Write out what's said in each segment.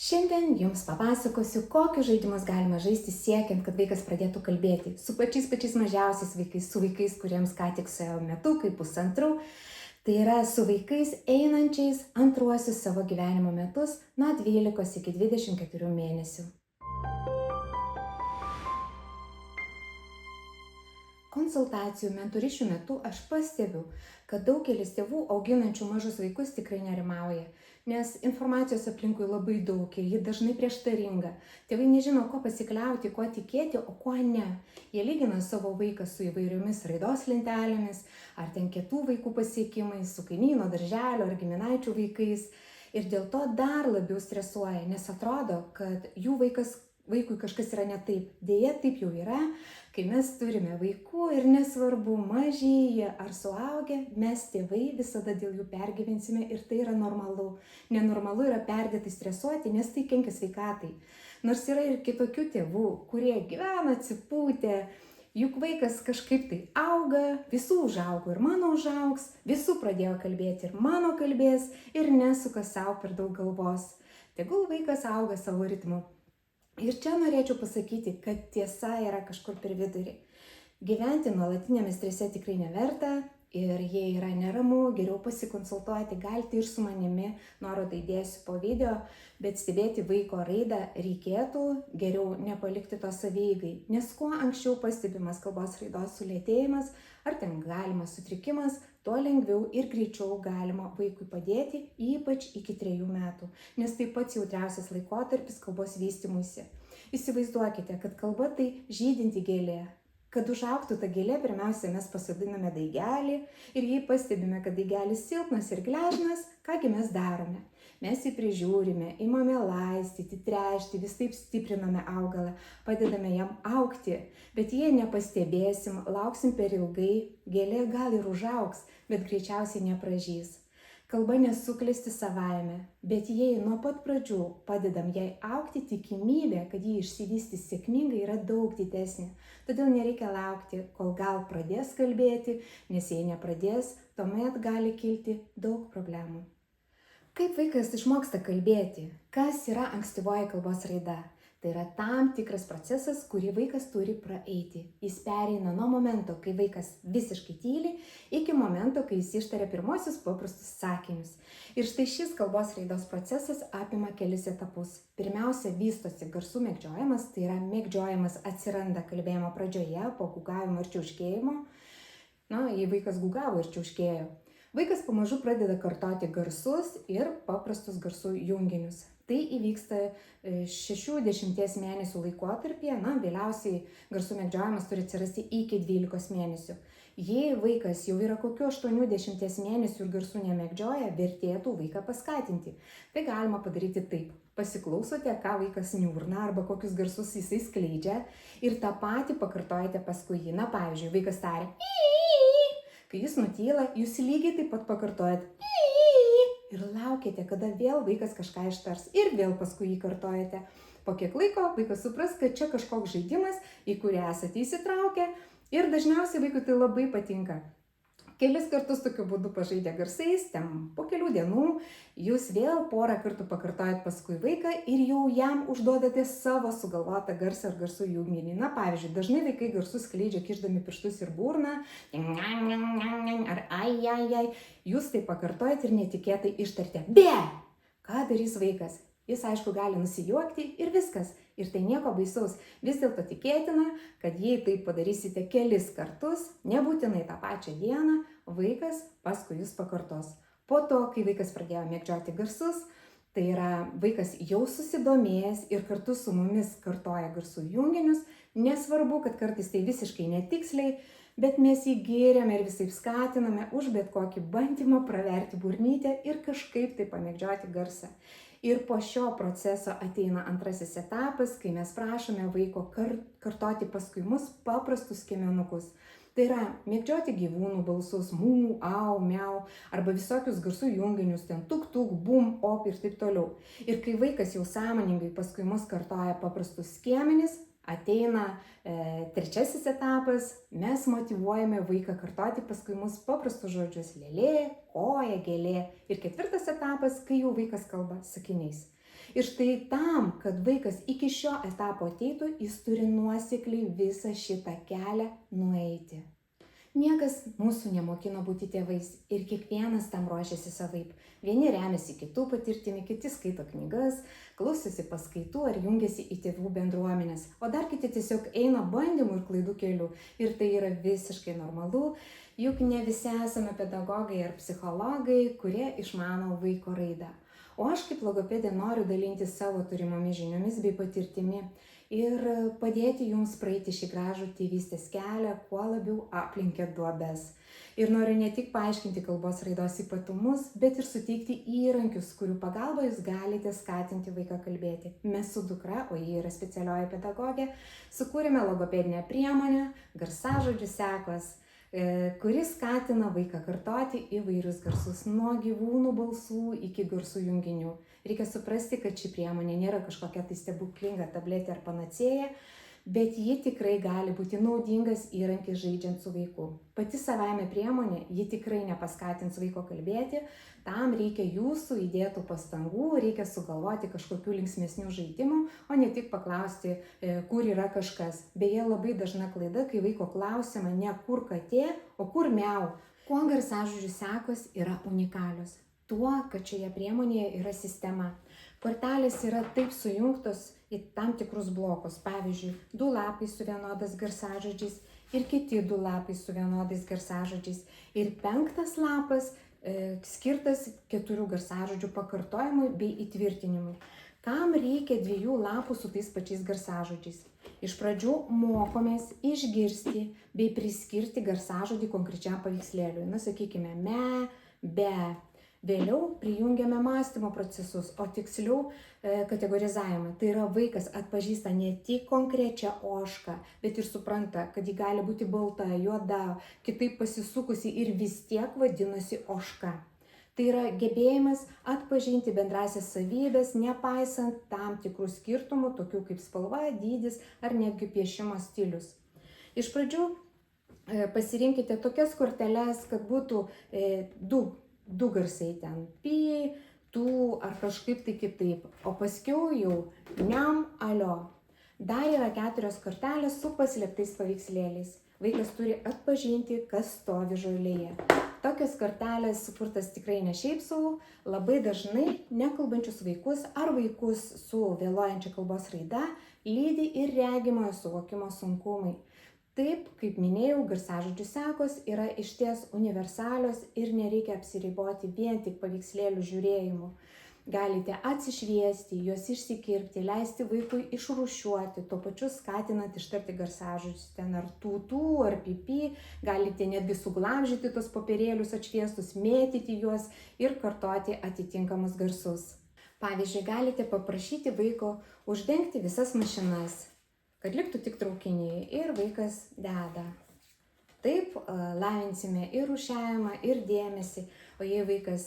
Šiandien jums papasakosiu, kokius žaidimus galima žaisti siekiant, kad vaikas pradėtų kalbėti su pačiais mažiausiais vaikais, su vaikais, kuriems ką tik suėjo metukai, pusantrų. Tai yra su vaikais einančiais antruosius savo gyvenimo metus nuo 12 iki 24 mėnesių. Konsultacijų, mentorišių metu aš pastebiu, kad daugelis tėvų auginančių mažus vaikus tikrai nerimauja, nes informacijos aplinkui labai daug ir ji dažnai prieštaringa. Tėvai nežino, ko pasikliauti, ko tikėti, o ko ne. Jie lygina savo vaiką su įvairiomis raidos lentelėmis, ar ten kitų vaikų pasiekimais, su kaimyno darželio ar giminaičių vaikais. Ir dėl to dar labiau stresuoja, nes atrodo, kad jų vaikui kažkas yra ne taip. Deja, taip jau yra, kai mes turime vaikų ir nesvarbu, maži jie ar suaugę, mes tėvai visada dėl jų pergyvensime ir tai yra normalu. Nenormalu yra perdėtai stresuoti, nes tai kenkia sveikatai. Nors yra ir kitokių tėvų, kurie gyvena atsipūtę, juk vaikas kažkaip tai auga, visų užaugo ir mano užaugs, visų pradėjo kalbėti ir mano kalbės ir nesuka savo per daug galvos. Tegul vaikas auga savo ritmu. Ir čia norėčiau pasakyti, kad tiesa yra kažkur per vidurį. Gyventi nuolatinėme strese tikrai neverta ir jei yra neramu, geriau pasikonsultuoti galite ir su manimi, nuorodą įdėsiu po video, bet stebėti vaiko raidą reikėtų, geriau nepalikti to savieigai, nes kuo anksčiau pastebimas kalbos raidos sulėtėjimas ar ten galimas sutrikimas, tuo lengviau ir greičiau galima vaikui padėti, ypač iki 3 metų, nes tai pats jautriausias laikotarpis kalbos vystymuisi. Įsivaizduokite, kad kalba tai žydinti gėlė. Kad užaugtų ta gėlė, pirmiausia, mes pasodiname daigelį ir jei pastebime, kad daigelis silpnas ir gležnas, kągi mes darome? Mes jį prižiūrime, imame laistyti, tręšti, vis taip stipriname augalą, padedame jam augti, bet jei nepastebėsim, lauksim per ilgai, gėlė gal ir užaugs, bet greičiausiai nepražys. Kalba nesuklesti savaime, bet jei nuo pat pradžių padedam jai augti, tikimybė, kad ji išsivystys sėkmingai, yra daug didesnė. Todėl nereikia laukti, kol gal pradės kalbėti, nes jei nepradės, tuomet gali kilti daug problemų. Kaip vaikas išmoksta kalbėti? Kas yra ankstyvoji kalbos raida? Tai yra tam tikras procesas, kurį vaikas turi praeiti. Jis pereina nuo momento, kai vaikas visiškai tyli, iki momento, kai jis ištaria pirmosius paprastus sakinius. Ir štai šis kalbos raidos procesas apima kelis etapus. Pirmiausia, vystosi garsų mėgdžiojimas, tai yra mėgdžiojimas atsiranda kalbėjimo pradžioje, po gūgavimo ir čiauškėjimo. Jei vaikas gūgavo ir čiauškėjo. Vaikas pamažu pradeda kartoti garsus ir paprastus garsų junginius. Tai įvyksta 6-10 mėnesių laikotarpyje, vėliausiai garsų mėgdžiojimas turi atsirasti iki 12 mėnesių. Jei vaikas jau yra kokiu 80 mėnesių ir garsų nemėgdžioja, vertėtų vaiką paskatinti. Tai galima padaryti taip. Pasiklausote, ką vaikas niurna arba kokius garsus jisai skleidžia ir tą patį pakartojate paskui jį. Pavyzdžiui, vaikas taria kai jis nutyla, jūs lygiai taip pat pakartojat ir laukiate, kada vėl vaikas kažką ištars ir vėl paskui jį kartojate. Po kiek laiko vaikas supras, kad čia kažkoks žaidimas, į kurį esate įsitraukę ir dažniausiai vaikui tai labai patinka. Kelis kartus tokiu būdu pažaidę garsais, po kelių dienų jūs vėl porą kartų pakartojat paskui vaiką ir jau jam užduodate savo sugalvotą garsą ar garsų junginį. Pavyzdžiui, dažnai vaikai garsus skleidžia kišdami pirštus ir burną, ar ai. Jūs tai pakartojat ir netikėtai ištartė be. Ką darys vaikas? Jis, aišku, gali nusijuokti ir viskas. Ir tai nieko baisaus. Vis dėlto tikėtina, kad jei tai padarysite kelis kartus, nebūtinai tą pačią dieną, vaikas paskui jūs pakartos. Po to, kai vaikas pradėjo mėgdžioti garsus, tai yra vaikas jau susidomėjęs ir kartu su mumis kartoja garsų junginius, nesvarbu, kad kartais tai visiškai netiksliai, bet mes jį giriame ir visaip skatiname už bet kokį bandymą praverti burnytę ir kažkaip tai pamėgdžioti garsą. Ir po šio proceso ateina antrasis etapas, kai mes prašome vaiko kartoti paskui mus paprastus skiemenukus. Tai yra mėgdžioti gyvūnų balsus, mū, au, miau, arba visokius garsų junginius, tuk, bum, op ir taip toliau. Ir kai vaikas jau sąmoningai paskui mus kartoja paprastus skiemenis, ateina trečiasis etapas, mes motyvuojame vaiką kartoti paskui mus paprastus žodžius lėlė, koja, gėlė. Ir ketvirtas etapas, kai jau vaikas kalba sakiniais. Ir štai tam, kad vaikas iki šio etapo ateitų, jis turi nuosekliai visą šitą kelią nueiti. Niekas mūsų nemokino būti tėvais ir kiekvienas tam ruošiasi savaip. Vieni remiasi kitų patirtimi, kiti skaito knygas, klausosi paskaitų ar jungiasi į tėvų bendruomenės, o dar kiti tiesiog eina bandymų ir klaidų keliu. Ir tai yra visiškai normalu, juk ne visi esame pedagogai ar psichologai, kurie išmano vaiko raidą. O aš kaip logopedė noriu dalintis savo turimomis žiniomis bei patirtimi ir padėti jums praeiti šį gražų tėvystės kelią, kuo labiau aplenkiant duobes. Ir noriu ne tik paaiškinti kalbos raidos ypatumus, bet ir suteikti įrankius, kurių pagalba jūs galite skatinti vaiką kalbėti. Mes su dukra, o ji yra specialioji pedagogė, sukūrėme logopedinę priemonę Garsažodžių sekos, kuris skatina vaiką kartoti įvairius garsus nuo gyvūnų balsų iki garsų junginių. Reikia suprasti, kad ši priemonė nėra kažkokia tai stebuklinga tabletė ar panacėja, bet ji tikrai gali būti naudingas įrankis žaidžiant su vaiku. Pati savaime priemonė, ji tikrai nepaskatins vaiko kalbėti, tam reikia jūsų įdėtų pastangų, reikia sugalvoti kažkokių linksmesnių žaidimų, o ne tik paklausti, kur yra kažkas. Beje, labai dažna klaida, kai vaiko klausiama ne kur katė, o kur miau. Kuo Garsažodžių sekos yra unikalios? Tuo, kad šioje priemonėje yra sistema. Kortelės yra taip sujungtos į tam tikrus blokus. Pavyzdžiui, 2 lapai su vienodas garsažodžiais ir kiti 2 lapai su vienodais garsažodžiais. Ir 5 lapas skirtas 4 garsažodžių pakartojimui bei įtvirtinimui. Kam reikia 2 lapų su tais pačiais garsažodžiais? Iš pradžių mokomės išgirsti bei priskirti garsažodį konkrečiam paveikslėliui. Na, sakykime, me, be. Vėliau prijungiame mąstymo procesus, o tiksliau kategorizavimą. Tai yra vaikas atpažįsta ne tik konkrečią ožką, bet ir supranta, kad ji gali būti balta, juoda, kitaip pasisukusi ir vis tiek vadinasi ožka. Tai yra gebėjimas atpažinti bendrasias savybės, nepaisant tam tikrų skirtumų, tokių kaip spalva, dydis ar netgi piešimo stilius. Iš pradžių pasirinkite tokias korteles, kad būtų du garsai ten, pi, tu ar kažkaip tai kitaip, o paskiau jau niam, alio. Dar yra 4 kortelės su paslėptais paveikslėliais. Vaikas turi atpažinti, kas stovi žolėje. Tokios kortelės sukurtas tikrai ne šiaip sau, labai dažnai nekalbančius vaikus ar vaikus su vėluojančia kalbos raida lydi ir regimojo suvokimo sunkumai. Taip, kaip minėjau, Garsažodžių sekos yra išties universalios ir nereikia apsiriboti vien tik paveikslėlių žiūrėjimu. Galite atsišviesti, juos išsikirpti, leisti vaikui išrūšiuoti, tuo pačiu skatinant ištarti garsažodžius, ten ar tū, ar pipi, galite netgi suglamžyti tos popierėlius atšviestus, mėtyti juos ir kartoti atitinkamus garsus. Pavyzdžiui, galite paprašyti vaiko uždengti visas mašinas, kad liktų tik traukiniai ir vaikas deda. Taip lavinsime ir rūšiavimą, ir dėmesį, o jei vaikas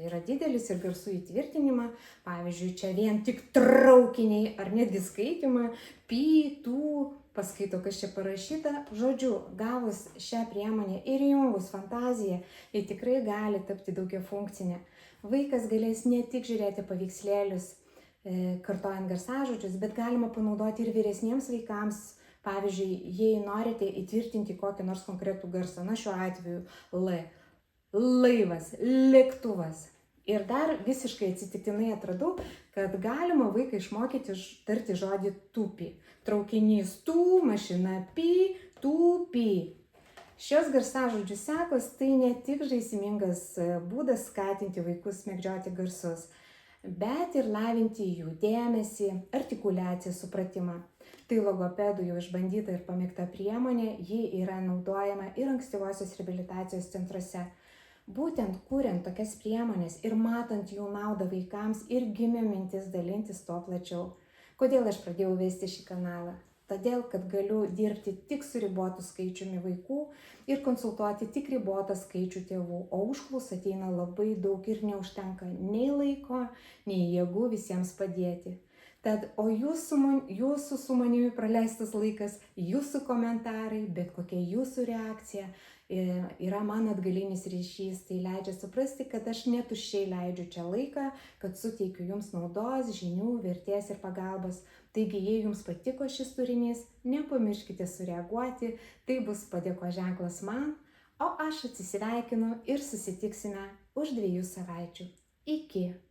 yra didelis ir garsų įtvirtinimą, pavyzdžiui, čia vien tik traukiniai ar netgi skaitimą, pi, tų, paskaito, kas čia parašyta, žodžiu, gavus šią priemonę ir įjungus fantaziją, ji tikrai gali tapti daugiafunkcinė. Vaikas galės ne tik žiūrėti paveikslėlius, kartojant garsažodžius, bet galima panaudoti ir vyresniems vaikams. Pavyzdžiui, jei norite įtvirtinti kokį nors konkretų garsą, na šiuo atveju L, laivas, lėktuvas. Ir dar visiškai atsitiktinai atradau, kad galima vaiką išmokyti tarti žodį tupi. Traukinys tu, mašina pi, tupi. Šios garsažodžių sekos tai ne tik žaismingas būdas skatinti vaikus mėgdžioti garsus, bet ir lavinti jų dėmesį, artikuliaciją, supratimą. Tai logopedų jau išbandyta ir pamėgta priemonė, ji yra naudojama ir ankstyvosios reabilitacijos centruose. Būtent kuriant tokias priemonės ir matant jų naudą vaikams ir gimė mintis dalintis to plačiau. Kodėl aš pradėjau vesti šį kanalą? Todėl, kad galiu dirbti tik su ribotu skaičiumi vaikų ir konsultuoti tik ribotą skaičių tėvų, o užklausų ateina labai daug ir neužtenka nei laiko, nei jėgų visiems padėti. Tad, o jūsų su manimi praleistas laikas, jūsų komentarai, bet kokia jūsų reakcija yra man atgalinis ryšys, tai leidžia suprasti, kad aš netuščiai leidžiu čia laiką, kad suteikiu jums naudos, žinių, vertės ir pagalbos. Taigi, jei jums patiko šis turinys, nepamirškite sureaguoti, tai bus padėko ženklas man, o aš atsisveikinu ir susitiksime už 2 savaičių. Iki.